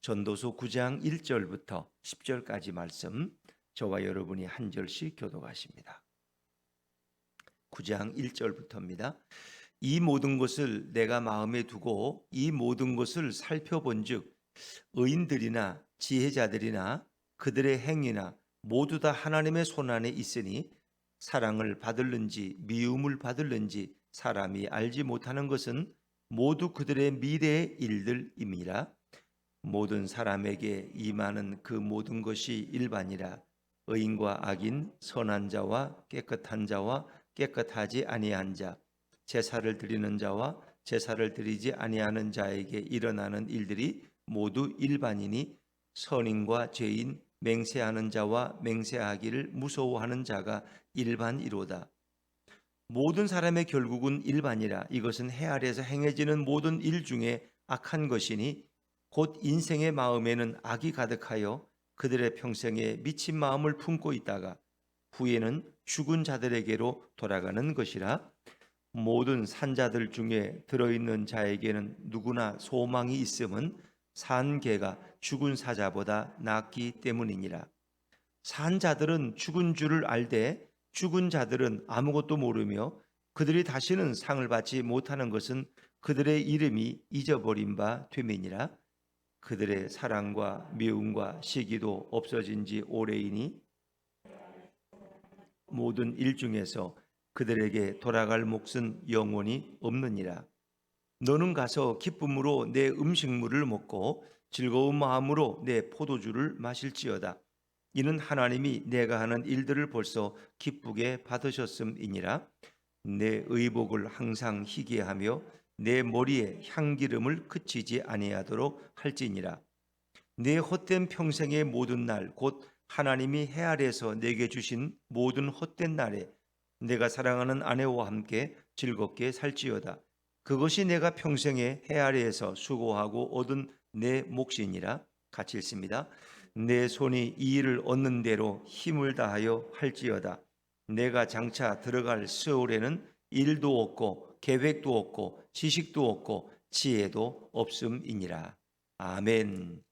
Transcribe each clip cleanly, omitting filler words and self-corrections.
전도서 9장 1절부터 10절까지 말씀 저와 여러분이 한 절씩 교독하십니다. 9장 1절부터입니다. 이 모든 것을 내가 마음에 두고 이 모든 것을 살펴본즉 의인들이나 지혜자들이나 그들의 행위나 모두 다 하나님의 손안에 있으니 사랑을 받을는지 미움을 받을는지 사람이 알지 못하는 것은 모두 그들의 미래의 일들임이라. 모든 사람에게 임하는 그 모든 것이 일반이라. 의인과 악인, 선한 자와 깨끗한 자와 깨끗하지 아니한 자, 제사를 드리는 자와 제사를 드리지 아니하는 자에게 일어나는 일들이 모두 일반이니 선인과 죄인, 맹세하는 자와 맹세하기를 무서워하는 자가 일반이로다. 모든 사람의 결국은 일반이라. 이것은 해 아래에서 행해지는 모든 일 중에 악한 것이니 곧 인생의 마음에는 악이 가득하여 그들의 평생에 미친 마음을 품고 있다가 후에는 죽은 자들에게로 돌아가는 것이라. 모든 산자들 중에 들어있는 자에게는 누구나 소망이 있음은 산 개가 죽은 사자보다 낫기 때문이니라. 산 자들은 죽은 줄을 알되 죽은 자들은 아무것도 모르며 그들이 다시는 상을 받지 못하는 것은 그들의 이름이 잊어버린 바 됨이니라. 그들의 사랑과 미움과 시기도 없어진 지 오래이니 모든 일 중에서 그들에게 돌아갈 몫은 영원히 없느니라. 너는 가서 기쁨으로 내 음식물을 먹고 즐거운 마음으로 내 포도주를 마실지어다. 이는 하나님이 내가 하는 일들을 벌써 기쁘게 받으셨음이니라. 내 의복을 항상 희게 하며 내 머리에 향기름을 그치지 아니하도록 할지니라. 내 헛된 평생의 모든 날 곧 하나님이 해 아래에서 내게 주신 모든 헛된 날에 내가 사랑하는 아내와 함께 즐겁게 살지어다. 그것이 내가 평생에 해 아래에서 수고하고 얻은 내 몫이니라. 같이 읽습니다. 내 손이 이 일을 얻는 대로 힘을 다하여 할지어다. 내가 장차 들어갈 세월에는 일도 없고 계획도 없고 지식도 없고 지혜도 없음이니라. 아멘.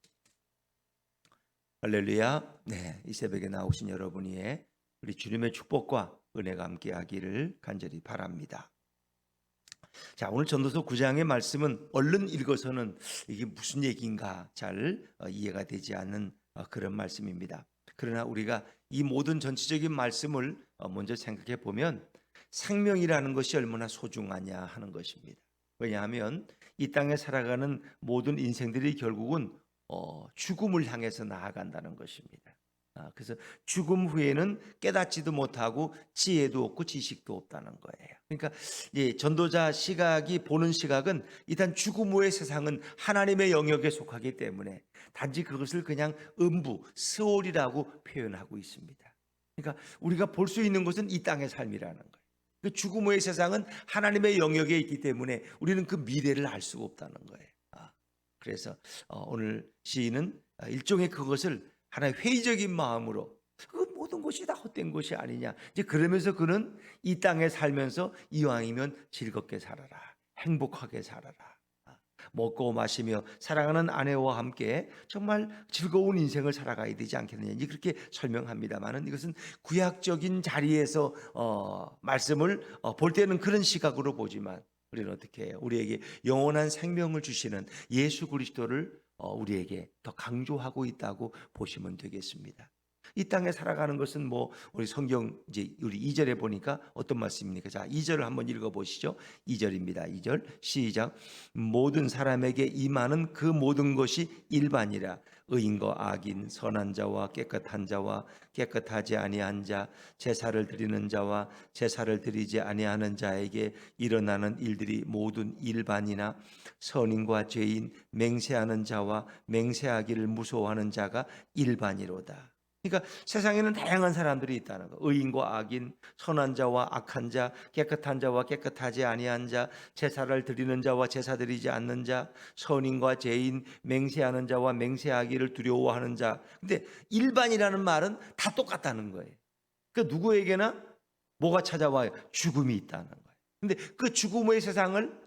할렐루야. 네, 이 새벽에 나오신 여러분의 우리 주님의 축복과 은혜가 함께하기를 간절히 바랍니다. 자, 오늘 전도서 9장의 말씀은 얼른 읽어서는 이게 무슨 얘기인가 잘 이해가 되지 않는 그런 말씀입니다. 그러나 우리가 이 모든 전체적인 말씀을 먼저 생각해 보면 생명이라는 것이 얼마나 소중하냐 하는 것입니다. 왜냐하면 이 땅에 살아가는 모든 인생들이 결국은 죽음을 향해서 나아간다는 것입니다. 그래서 죽음 후에는 깨닫지도 못하고 지혜도 없고 지식도 없다는 거예요. 그러니까 전도자 시각이 보는 시각은 일단 죽음 후의 세상은 하나님의 영역에 속하기 때문에 단지 그것을 그냥 음부, 스올이라고 표현하고 있습니다. 그러니까 우리가 볼 수 있는 것은 이 땅의 삶이라는 거예요. 그 죽음 후의 세상은 하나님의 영역에 있기 때문에 우리는 그 미래를 알 수가 없다는 거예요. 그래서 오늘 시인은 일종의 그것을 하나의 회의적인 마음으로 그 모든 것이 다 헛된 것이 아니냐. 이제 그러면서 그는 이 땅에 살면서 이왕이면 즐겁게 살아라, 행복하게 살아라, 먹고 마시며 사랑하는 아내와 함께 정말 즐거운 인생을 살아가야 되지 않겠느냐. 이제 그렇게 설명합니다만은 이것은 구약적인 자리에서 말씀을 볼 때는 그런 시각으로 보지만 우리는 어떻게 해요? 우리에게 영원한 생명을 주시는 예수 그리스도를 우리에게 더 강조하고 있다고 보시면 되겠습니다. 이 땅에 살아가는 것은 우리 성경 이제 우리 2절에 보니까 어떤 말씀입니까? 자, 2절을 한번 읽어 보시죠. 2절입니다. 2절 시작. 모든 사람에게 임하는 그 모든 것이 일반이라. 의인과 악인, 선한 자와 깨끗한 자와 깨끗하지 아니한 자, 제사를 드리는 자와 제사를 드리지 아니하는 자에게 일어나는 일들이 모든 일반이나 선인과 죄인, 맹세하는 자와 맹세하기를 무서워하는 자가 일반이로다. 그러니까 세상에는 다양한 사람들이 있다는 거. 의인과 악인, 선한 자와 악한 자, 깨끗한 자와 깨끗하지 아니한 자, 제사를 드리는 자와 제사 드리지 않는 자, 선인과 죄인, 맹세하는 자와 맹세하기를 두려워하는 자. 근데 일반이라는 말은 다 똑같다는 거예요. 그러니까 누구에게나 뭐가 찾아와요? 죽음이 있다는 거예요. 근데 그 죽음의 세상을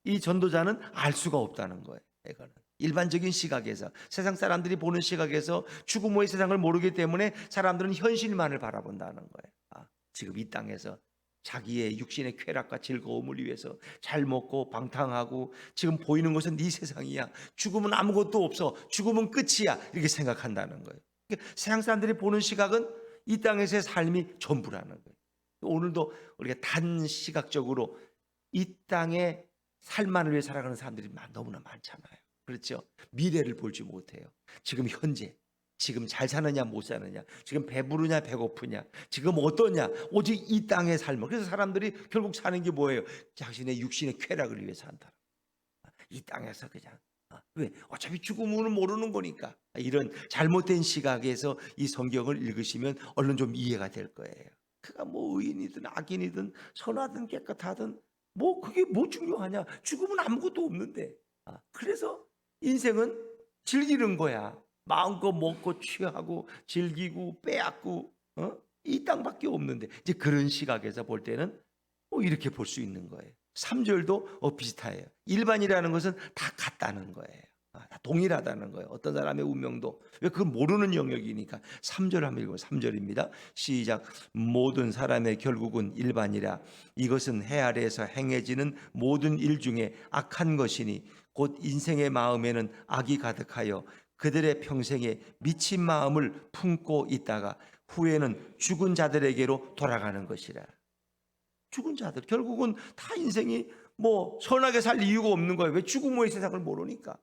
이 전도자는 알 수가 없다는 거예요. 이거는. 일반적인 시각에서, 세상 사람들이 보는 시각에서 죽음 후의 세상을 모르기 때문에 사람들은 현실만을 바라본다는 거예요. 지금 이 땅에서 자기의 육신의 쾌락과 즐거움을 위해서 잘 먹고 방탕하고, 지금 보이는 것은 네 세상이야, 죽음은 아무것도 없어, 죽음은 끝이야, 이렇게 생각한다는 거예요. 그러니까 세상 사람들이 보는 시각은 이 땅에서의 삶이 전부라는 거예요. 오늘도 우리가 단 시각적으로 이 땅의 삶만을 위해 살아가는 사람들이 너무나 많잖아요. 그렇죠? 미래를 보지 못해요. 지금 현재, 지금 잘 사느냐 못 사느냐, 지금 배부르냐 배고프냐, 지금 어떠냐, 오직 이 땅의 삶을. 그래서 사람들이 결국 사는 게 뭐예요? 자신의 육신의 쾌락을 위해 산다. 이 땅에서 그냥 왜? 어차피 죽음은 모르는 거니까. 이런 잘못된 시각에서 이 성경을 읽으시면 얼른 좀 이해가 될 거예요. 그가 뭐 의인이든 악인이든 선하든 깨끗하든 뭐 그게 뭐 중요하냐? 죽음은 아무것도 없는데. 그래서 인생은 즐기는 거야. 마음껏 먹고 취하고 즐기고 빼앗고, 이 땅밖에 없는데. 이제 그런 시각에서 볼 때는 이렇게 볼 수 있는 거예요. 3절도 비슷해요. 일반이라는 것은 다 같다는 거예요. 다 동일하다는 거예요. 어떤 사람의 운명도. 왜? 그건 모르는 영역이니까. 3절 한번 읽어요. 3절입니다. 시작. 모든 사람의 결국은 일반이라. 이것은 해 아래에서 행해지는 모든 일 중에 악한 것이니 곧 인생의 마음에는 악이 가득하여 그들의 평생에 미친 마음을 품고 있다가 후에는 죽은 자들에게로 돌아가는 것이라. 죽은 자들, 결국은 다 인생이 뭐 선하게 살 이유가 없는 거예요. 왜? 죽음 후의 세상을 모르니까.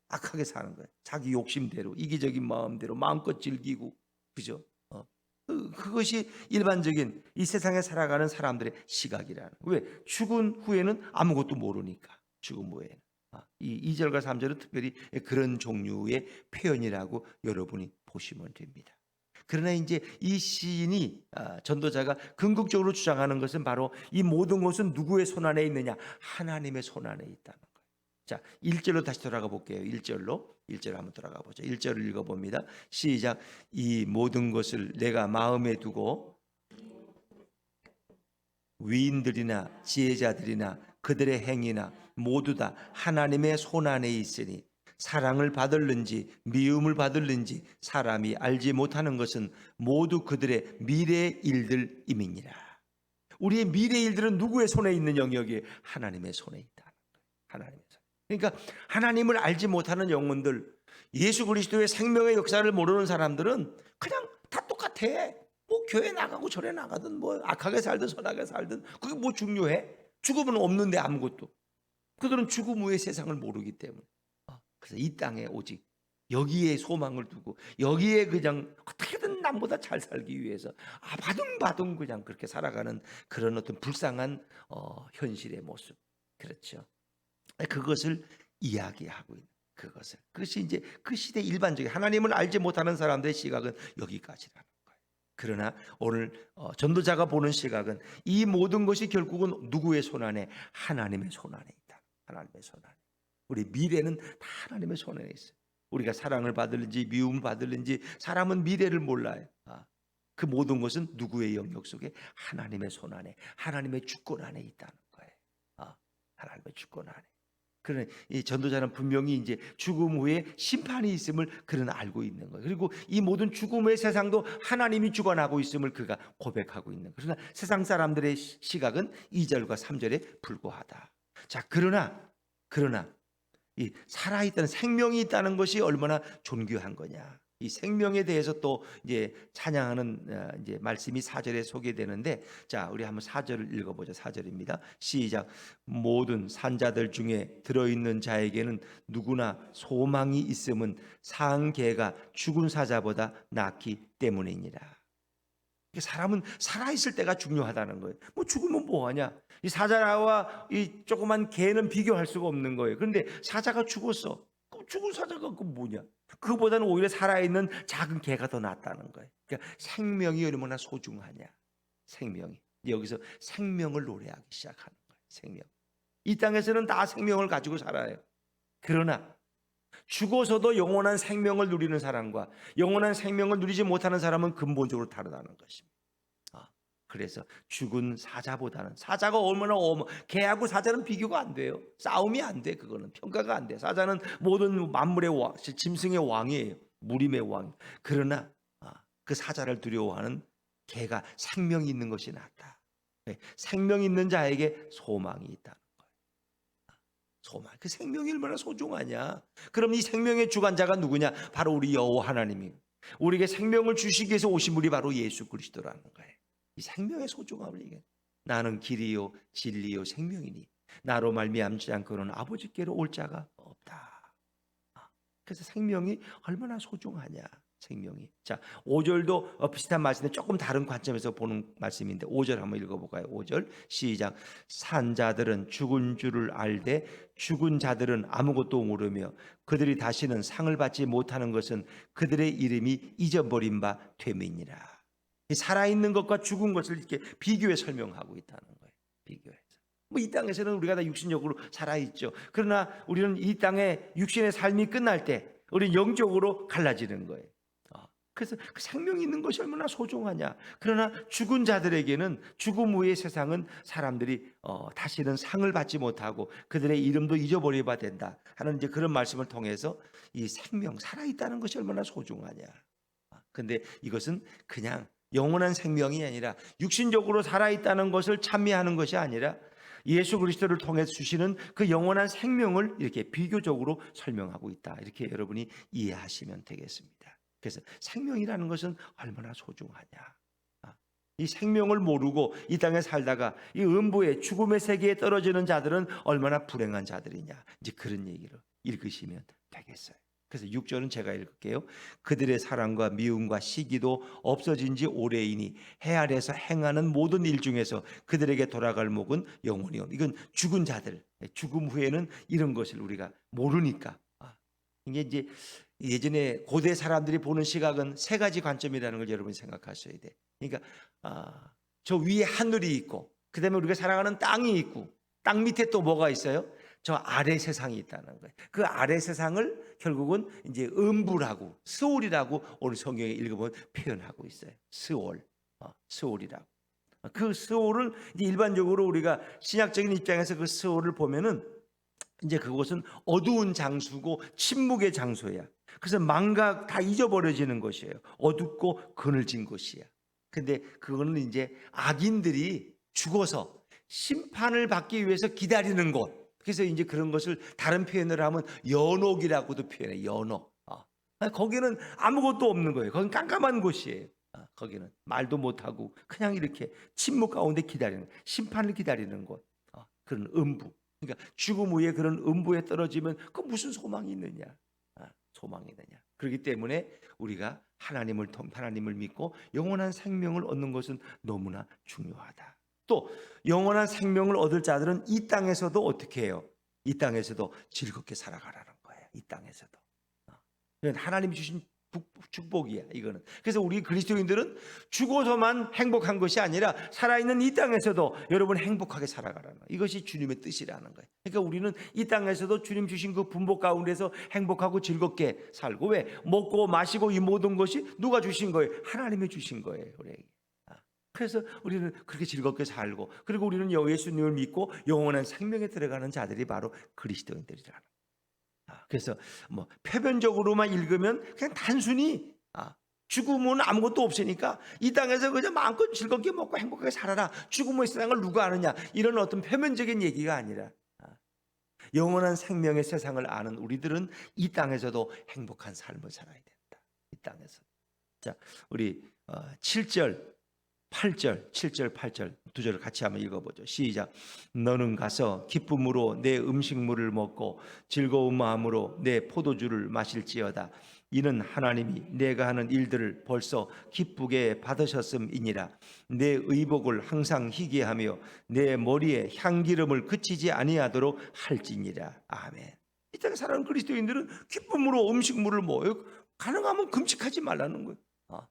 악하게 사는 거예요. 자기 욕심대로, 이기적인 마음대로 마음껏 즐기고, 그죠? 그것이 일반적인 이 세상에 살아가는 사람들의 시각이라는 거예요. 왜? 죽은 후에는 아무것도 모르니까. 죽음 후에는. 이 2절과 3절은 특별히 그런 종류의 표현이라고 여러분이 보시면 됩니다. 그러나 이제 이 시인이, 전도자가 궁극적으로 주장하는 것은 바로 이 모든 것은 누구의 손 안에 있느냐? 하나님의 손 안에 있다는 거예요. 자, 1절로 다시 돌아가 볼게요. 1절로 한번 돌아가 보죠. 1절을 읽어봅니다. 시작. 이 모든 것을 내가 마음에 두고 위인들이나 지혜자들이나 그들의 행위나 모두 다 하나님의 손 안에 있으니 사랑을 받을는지 미움을 받을는지 사람이 알지 못하는 것은 모두 그들의 미래의 일들임이니라. 우리의 미래의 일들은 누구의 손에 있는 영역이에요? 하나님의 손에 있다. 하나님의 손. 그러니까 하나님을 알지 못하는 영혼들, 예수 그리스도의 생명의 역사를 모르는 사람들은 그냥 다 똑같아. 뭐 교회 나가고 절에 나가든 뭐 악하게 살든 선하게 살든 그게 뭐 중요해? 죽음은 없는데 아무것도. 그들은 죽음 후의 세상을 모르기 때문에. 그래서 이 땅에 오직 여기에 소망을 두고 여기에 그냥 어떻게든 남보다 잘 살기 위해서 바둥바둥 그냥 그렇게 살아가는 그런 어떤 불쌍한 현실의 모습. 그렇죠. 그것을 이야기하고 있는 그것이 이제 그 시대 일반적인 하나님을 알지 못하는 사람들의 시각은 여기까지라는 거예요. 그러나 오늘 전도자가 보는 시각은 이 모든 것이 결국은 누구의 손 안에? 하나님의 손 안에 있다. 하나님의 손 안에. 우리 미래는 다 하나님의 손 안에 있어요. 우리가 사랑을 받을는지 미움을 받을는지 사람은 미래를 몰라요. 그 모든 것은 누구의 영역 속에? 하나님의 손 안에, 하나님의 주권 안에 있다는 거예요. 하나님의 주권 안에. 그러나 이 전도자는 분명히 이제 죽음 후에 심판이 있음을 그는 알고 있는 거예요. 그리고 이 모든 죽음의 세상도 하나님이 주관하고 있음을 그가 고백하고 있는 거예요. 그러나 세상 사람들의 시각은 2절과 3절에 불과하다. 자, 그러나 이 살아있다는 생명이 있다는 것이 얼마나 존귀한 거냐. 이 생명에 대해서 또 이제 찬양하는 이제 말씀이 4절에 소개되는데, 자, 우리 한번 4절을 읽어보죠. 4절입니다. 시작. 모든 산자들 중에 들어있는 자에게는 누구나 소망이 있음은 상계가 죽은 사자보다 낫기 때문이니라. 사람은 살아있을 때가 중요하다는 거예요. 뭐 죽으면 뭐하냐? 이 사자와 이 조그만 개는 비교할 수가 없는 거예요. 그런데 사자가 죽었어. 죽은 사자가 그 뭐냐? 그보다는 오히려 살아있는 작은 개가 더 낫다는 거예요. 그러니까 생명이 얼마나 소중하냐? 생명이. 여기서 생명을 노래하기 시작하는 거예요. 생명. 이 땅에서는 다 생명을 가지고 살아요. 그러나 죽어서도 영원한 생명을 누리는 사람과 영원한 생명을 누리지 못하는 사람은 근본적으로 다르다는 것입니다. 그래서 죽은 사자보다는, 사자가 얼마나 개하고 사자는 비교가 안 돼요. 싸움이 안 돼. 그거는 평가가 안 돼. 사자는 모든 만물의 왕, 짐승의 왕이에요. 무림의 왕. 그러나 그 사자를 두려워하는 개가 생명이 있는 것이 낫다. 생명 있는 자에게 소망이 있다는 거예요. 소망. 그 생명이 얼마나 소중하냐. 그럼 이 생명의 주관자가 누구냐? 바로 우리 여호와 하나님이 우리에게 생명을 주시기 위해서 오신 분이 바로 예수 그리스도라는 거예요. 이 생명의 소중함을 얘기해. 나는 길이요 진리요 생명이니 나로 말미암지 않고는 아버지께로 올 자가 없다. 그래서 생명이 얼마나 소중하냐. 생명이. 자, 5절도 비슷한 말씀인데 조금 다른 관점에서 보는 말씀인데 5절 한번 읽어볼까요? 5절 시작. 산 자들은 죽은 줄을 알되 죽은 자들은 아무것도 모르며 그들이 다시는 상을 받지 못하는 것은 그들의 이름이 잊어버린 바 됨이니라. 살아있는 것과 죽은 것을 이렇게 비교해 설명하고 있다는 거예요. 비교해서. 이 땅에서는 우리가 다 육신적으로 살아있죠. 그러나 우리는 이 땅에 육신의 삶이 끝날 때 우리는 영적으로 갈라지는 거예요. 그래서 그 생명이 있는 것이 얼마나 소중하냐. 그러나 죽은 자들에게는 죽음 후의 세상은 사람들이 다시는 상을 받지 못하고 그들의 이름도 잊어버려야 된다 하는 이제 그런 말씀을 통해서 이 생명, 살아있다는 것이 얼마나 소중하냐. 근데 이것은 그냥 영원한 생명이 아니라 육신적으로 살아있다는 것을 찬미하는 것이 아니라 예수 그리스도를 통해 주시는 그 영원한 생명을 이렇게 비교적으로 설명하고 있다. 이렇게 여러분이 이해하시면 되겠습니다. 그래서 생명이라는 것은 얼마나 소중하냐. 이 생명을 모르고 이 땅에 살다가 이 음부의 죽음의 세계에 떨어지는 자들은 얼마나 불행한 자들이냐. 이제 그런 얘기를 읽으시면 되겠어요. 그래서 6절은 제가 읽을게요. 그들의 사랑과 미움과 시기도 없어진 지 오래이니 해 아래서 행하는 모든 일 중에서 그들에게 돌아갈 목은 영원히 온. 이건 죽은 자들, 죽음 후에는 이런 것을 우리가 모르니까. 이게 이제 예전에 고대 사람들이 보는 시각은 세 가지 관점이라는 걸 여러분이 생각하셔야 돼. 그러니까 저 위에 하늘이 있고, 그다음에 우리가 살아가는 땅이 있고, 땅 밑에 또 뭐가 있어요? 저 아래 세상이 있다는 거예요. 그 아래 세상을 결국은 이제 음부라고, 스올이라고 오늘 성경에 읽어보면 표현하고 있어요. 스올이라고. 그 스올을 이제 일반적으로 우리가 신약적인 입장에서 그 스올을 보면은 이제 그곳은 어두운 장소고 침묵의 장소야. 그래서 망각 다 잊어버려지는 것이에요. 어둡고 그늘진 곳이야. 근데 그거는 이제 악인들이 죽어서 심판을 받기 위해서 기다리는 곳. 그래서 이제 그런 것을 다른 표현을 하면 연옥이라고도 표현해. 연옥. 거기는 아무것도 없는 거예요. 거긴 깜깜한 곳이에요. 거기는 말도 못하고 그냥 이렇게 침묵 가운데 기다리는, 심판을 기다리는 곳. 그런 음부. 그러니까 죽음 후에 그런 음부에 떨어지면 그 무슨 소망이 있느냐. 소망이 있느냐. 그렇기 때문에 우리가 하나님을 믿고 영원한 생명을 얻는 것은 너무나 중요하다. 또 영원한 생명을 얻을 자들은 이 땅에서도 어떻게 해요? 이 땅에서도 즐겁게 살아가라는 거예요. 이 땅에서도. 하나님이 주신 축복이야 이거는. 그래서 우리 그리스도인들은 죽어서만 행복한 것이 아니라 살아있는 이 땅에서도 여러분 행복하게 살아가라는 거예요. 이것이 주님의 뜻이라는 거예요. 그러니까 우리는 이 땅에서도 주님 주신 그 분복 가운데서 행복하고 즐겁게 살고, 왜? 먹고 마시고 이 모든 것이 누가 주신 거예요? 하나님이 주신 거예요 우리에게. 그래서 우리는 그렇게 즐겁게 살고, 그리고 우리는 예수님을 믿고 영원한 생명에 들어가는 자들이 바로 그리스도인들이라는 거예요. 그래서 뭐 표면적으로만 읽으면 그냥 단순히 죽음은 아무것도 없으니까 이 땅에서 그냥 마음껏 즐겁게 먹고 행복하게 살아라, 죽음의 세상을 누가 아느냐, 이런 어떤 표면적인 얘기가 아니라 영원한 생명의 세상을 아는 우리들은 이 땅에서도 행복한 삶을 살아야 된다. 이 땅에서. 자, 우리 7절 8절 두 절을 같이 한번 읽어보죠. 시작. 너는 가서 기쁨으로 내 음식물을 먹고 즐거운 마음으로 내 포도주를 마실지어다. 이는 하나님이 내가 하는 일들을 벌써 기쁘게 받으셨음이니라. 내 의복을 항상 희게 하며 내 머리에 향기름을 그치지 아니하도록 할지니라. 아멘. 이 땅에 살아가는 그리스도인들은 기쁨으로 음식물을 먹어요. 가능하면 금식하지 말라는 거예요.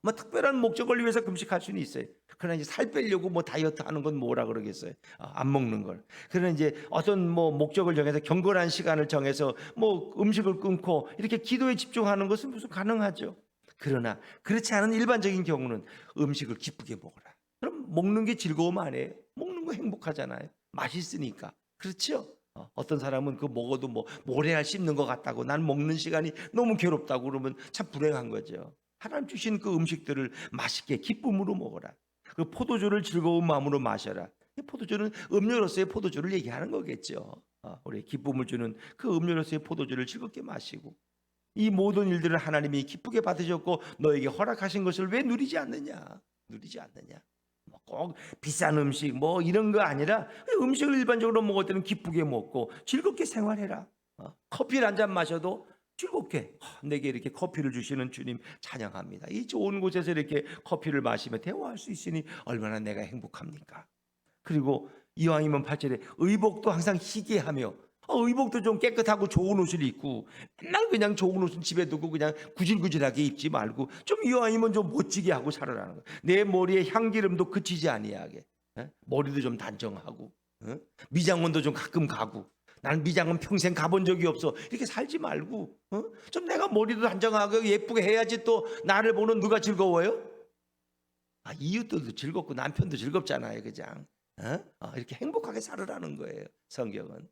뭐 특별한 목적을 위해서 금식할 수는 있어요. 그러나 이제 살 빼려고 뭐 다이어트 하는 건 뭐라 그러겠어요? 안 먹는 걸. 그러나 이제 어떤 뭐 목적을 정해서 경건한 시간을 정해서 뭐 음식을 끊고 이렇게 기도에 집중하는 것은 무슨 가능하죠. 그러나 그렇지 않은 일반적인 경우는 음식을 기쁘게 먹어라. 그럼 먹는 게 즐거움 아니에요? 먹는 거 행복하잖아요. 맛있으니까. 그렇죠? 어떤 사람은 그 먹어도 뭐 모래알 씹는 것 같다고, 난 먹는 시간이 너무 괴롭다고 그러면 참 불행한 거죠. 하나님 주신 그 음식들을 맛있게 기쁨으로 먹어라. 그 포도주를 즐거운 마음으로 마셔라. 포도주는 음료로서의 포도주를 얘기하는 거겠죠. 우리 기쁨을 주는 그 음료로서의 포도주를 즐겁게 마시고, 이 모든 일들을 하나님이 기쁘게 받으셨고 너에게 허락하신 것을 왜 누리지 않느냐? 누리지 않느냐? 꼭 비싼 음식 뭐 이런 거 아니라 음식을 일반적으로 먹을 때는 기쁘게 먹고 즐겁게 생활해라. 커피를 한 잔 마셔도 즐겁게, 내게 이렇게 커피를 주시는 주님 찬양합니다. 이 좋은 곳에서 이렇게 커피를 마시며 대화할 수 있으니 얼마나 내가 행복합니까? 그리고 이왕이면 8절에 의복도 항상 희게하며, 의복도 좀 깨끗하고 좋은 옷을 입고, 맨날 그냥 좋은 옷은 집에 두고 그냥 구질구질하게 입지 말고 좀 이왕이면 좀 멋지게 하고 살아라는 거예요. 내 머리에 향기름도 그치지 아니하게, 머리도 좀 단정하고, 미장원도 좀 가끔 가고, 나는 미장원 평생 가본 적이 없어, 이렇게 살지 말고, 좀 내가 머리도 단정하고 예쁘게 해야지 또 나를 보는 누가 즐거워요? 이웃들도 즐겁고 남편도 즐겁잖아요. 그냥 이렇게 행복하게 살으라는 거예요. 성경은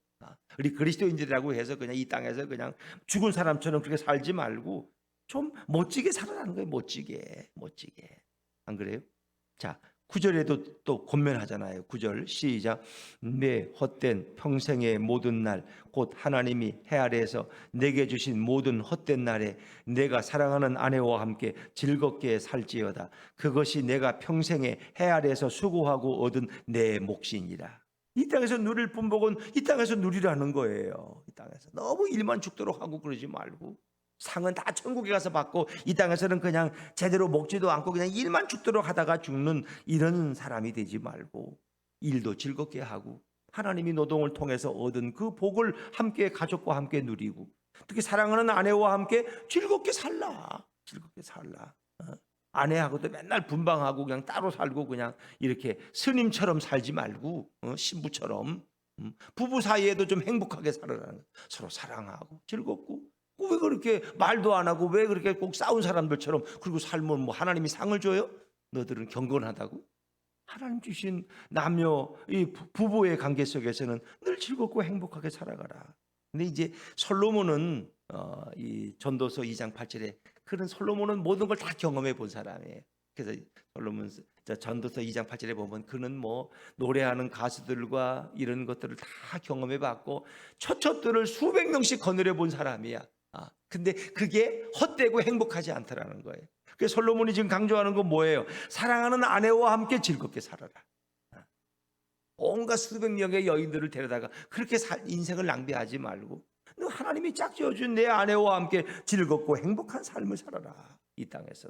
우리 그리스도인들이라고 해서 그냥 이 땅에서 그냥 죽은 사람처럼 그렇게 살지 말고 좀 멋지게 살아라는 거예요. 멋지게, 멋지게. 안 그래요? 자, 9절에도 또 권면하잖아요. 9절 시작. 내 헛된 평생의 모든 날 곧 하나님이 해 아래에서 내게 주신 모든 헛된 날에 내가 사랑하는 아내와 함께 즐겁게 살지어다. 그것이 내가 평생에 해 아래에서 수고하고 얻은 내 몫이니라. 이 땅에서 누릴 분복은 이 땅에서 누리라는 거예요. 이 땅에서 너무 일만 죽도록 하고 그러지 말고, 상은 다 천국에 가서 받고 이 땅에서는 그냥 제대로 먹지도 않고 그냥 일만 죽도록 하다가 죽는 이런 사람이 되지 말고, 일도 즐겁게 하고 하나님이 노동을 통해서 얻은 그 복을 함께 가족과 함께 누리고, 특히 사랑하는 아내와 함께 즐겁게 살라. 즐겁게 살라. 아내하고도 맨날 분방하고 그냥 따로 살고 그냥 이렇게 스님처럼 살지 말고, 신부처럼 부부 사이에도 좀 행복하게 살아라는 거예요. 서로 사랑하고 즐겁고, 왜 그렇게 말도 안 하고 왜 그렇게 꼭 싸운 사람들처럼 그리고 살면 뭐 하나님이 상을 줘요? 너들은 경건하다고? 하나님 주신 남녀 이 부부의 관계 속에서는 늘 즐겁고 행복하게 살아가라. 근데 이제 솔로몬은 이 전도서 2장 8절에 그런 솔로몬은 모든 걸 다 경험해 본 사람이에요. 그래서 솔로몬 전도서 2장 8절에 보면 그는 뭐 노래하는 가수들과 이런 것들을 다 경험해 봤고 처처들을 수백 명씩 거느려 본 사람이야. 근데 그게 헛되고 행복하지 않더라는 거예요. 그래서 솔로몬이 지금 강조하는 건 뭐예요? 사랑하는 아내와 함께 즐겁게 살아라. 온갖 수백 명의 여인들을 데려다가 그렇게 인생을 낭비하지 말고 하나님이 짝 지어준 내 아내와 함께 즐겁고 행복한 삶을 살아라. 이 땅에서.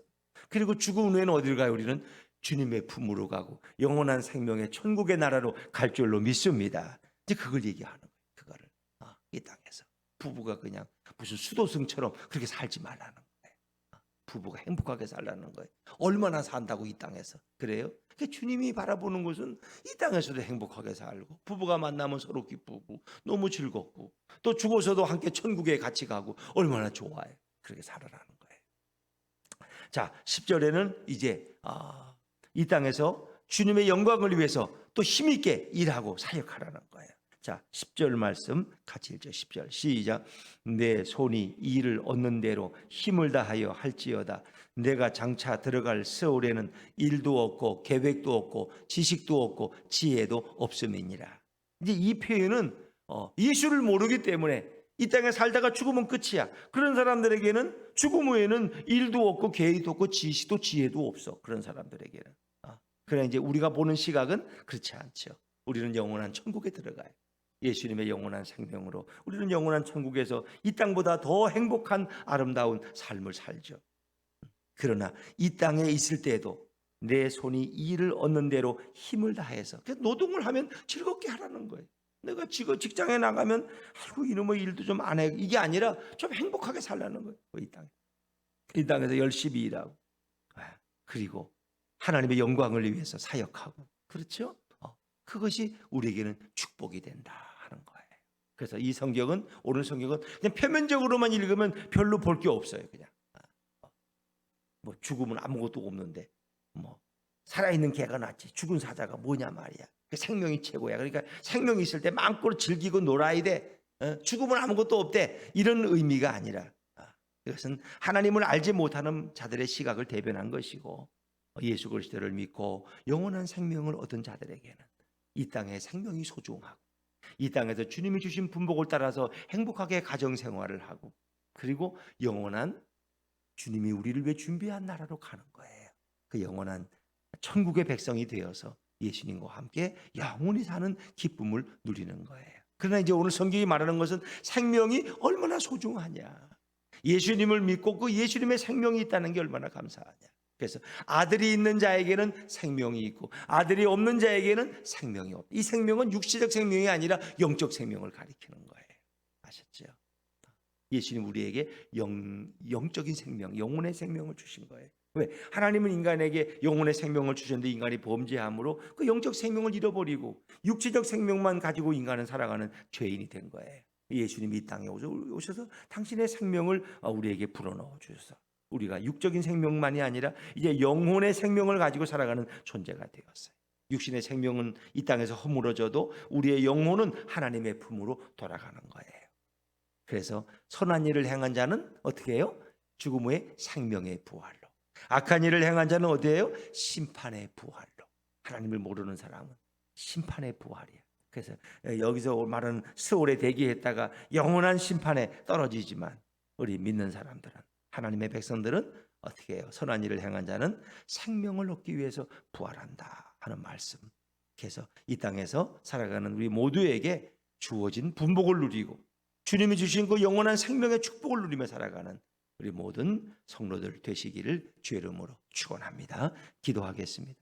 그리고 죽은 후에는 어디를 가요? 우리는 주님의 품으로 가고 영원한 생명의 천국의 나라로 갈 줄로 믿습니다. 이제 그걸 얘기하는 거예요. 그거를 이 땅에서 부부가 그냥 무슨 수도승처럼 그렇게 살지 말라는 거예요. 부부가 행복하게 살라는 거예요. 얼마나 산다고 이 땅에서. 그래요? 주님이 바라보는 것은 이 땅에서도 행복하게 살고 부부가 만나면 서로 기쁘고 너무 즐겁고 또 죽어서도 함께 천국에 같이 가고 얼마나 좋아요. 그렇게 살아라는 거예요. 자, 10절에는 이제 이 땅에서 주님의 영광을 위해서 또 힘있게 일하고 사역하라는 거예요. 자, 10절 말씀 같이 읽죠. 10절 시작. 내 손이 이 일을 얻는 대로 힘을 다하여 할지어다. 내가 장차 들어갈 세월에는 일도 없고 계획도 없고 지식도 없고 지혜도 없음이니라. 이제 이 표현은 예수를 모르기 때문에 이 땅에 살다가 죽으면 끝이야. 그런 사람들에게는 죽음 후에는 일도 없고 계획도 없고 지식도 지혜도 없어. 그런 사람들에게는. 그러나 이제 우리가 보는 시각은 그렇지 않죠. 우리는 영원한 천국에 들어가요. 예수님의 영원한 생명으로 우리는 영원한 천국에서 이 땅보다 더 행복한 아름다운 삶을 살죠. 그러나 이 땅에 있을 때에도 내 손이 일을 얻는 대로 힘을 다해서 노동을 하면 즐겁게 하라는 거예요. 내가 직장에 나가면 아이고 이놈의 일도 좀 안 해, 이게 아니라 좀 행복하게 살라는 거예요. 이 땅에서 열심히 일하고 그리고 하나님의 영광을 위해서 사역하고, 그렇죠? 그것이 우리에게는 축복이 된다 하는 거예요. 그래서 이 성경은, 오늘 성경은 그냥 표면적으로만 읽으면 별로 볼 게 없어요. 그냥 뭐 죽으면 아무것도 없는데 뭐 살아있는 개가 낫지 죽은 사자가 뭐냐 말이야. 생명이 최고야. 그러니까 생명이 있을 때 마음껏 즐기고 놀아야 돼. 죽으면 아무것도 없대. 이런 의미가 아니라 이것은 하나님을 알지 못하는 자들의 시각을 대변한 것이고, 예수 그리스도를 믿고 영원한 생명을 얻은 자들에게는 이 땅의 생명이 소중하고, 이 땅에서 주님이 주신 분복을 따라서 행복하게 가정생활을 하고, 그리고 영원한 주님이 우리를 위해 준비한 나라로 가는 거예요. 그 영원한 천국의 백성이 되어서 예수님과 함께 영원히 사는 기쁨을 누리는 거예요. 그러나 이제 오늘 성경이 말하는 것은 생명이 얼마나 소중하냐, 예수님을 믿고 그 예수님의 생명이 있다는 게 얼마나 감사하냐. 그래서 아들이 있는 자에게는 생명이 있고 아들이 없는 자에게는 생명이 없다. 이 생명은 육체적 생명이 아니라 영적 생명을 가리키는 거예요. 아셨죠? 예수님 우리에게 영적인 생명, 영혼의 생명을 주신 거예요. 왜? 하나님은 인간에게 영혼의 생명을 주셨는데 인간이 범죄함으로 그 영적 생명을 잃어버리고 육체적 생명만 가지고 인간은 살아가는 죄인이 된 거예요. 예수님이 이 땅에 오셔서 당신의 생명을 우리에게 불어넣어 주셔서 우리가 육적인 생명만이 아니라 이제 영혼의 생명을 가지고 살아가는 존재가 되었어요. 육신의 생명은 이 땅에서 허물어져도 우리의 영혼은 하나님의 품으로 돌아가는 거예요. 그래서 선한 일을 행한 자는 어떻게 해요? 죽음 후에 생명의 부활로, 악한 일을 행한 자는 어디예요? 심판의 부활로. 하나님을 모르는 사람은 심판의 부활이야. 그래서 여기서 말하는 스올에 대기했다가 영원한 심판에 떨어지지만, 우리 믿는 사람들은, 하나님의 백성들은 어떻게 해요? 선한 일을 행한 자는 생명을 얻기 위해서 부활한다 하는 말씀. 그래서 이 땅에서 살아가는 우리 모두에게 주어진 분복을 누리고 주님이 주신 그 영원한 생명의 축복을 누리며 살아가는 우리 모든 성도들 되시기를 주의 이름으로 축원합니다. 기도하겠습니다.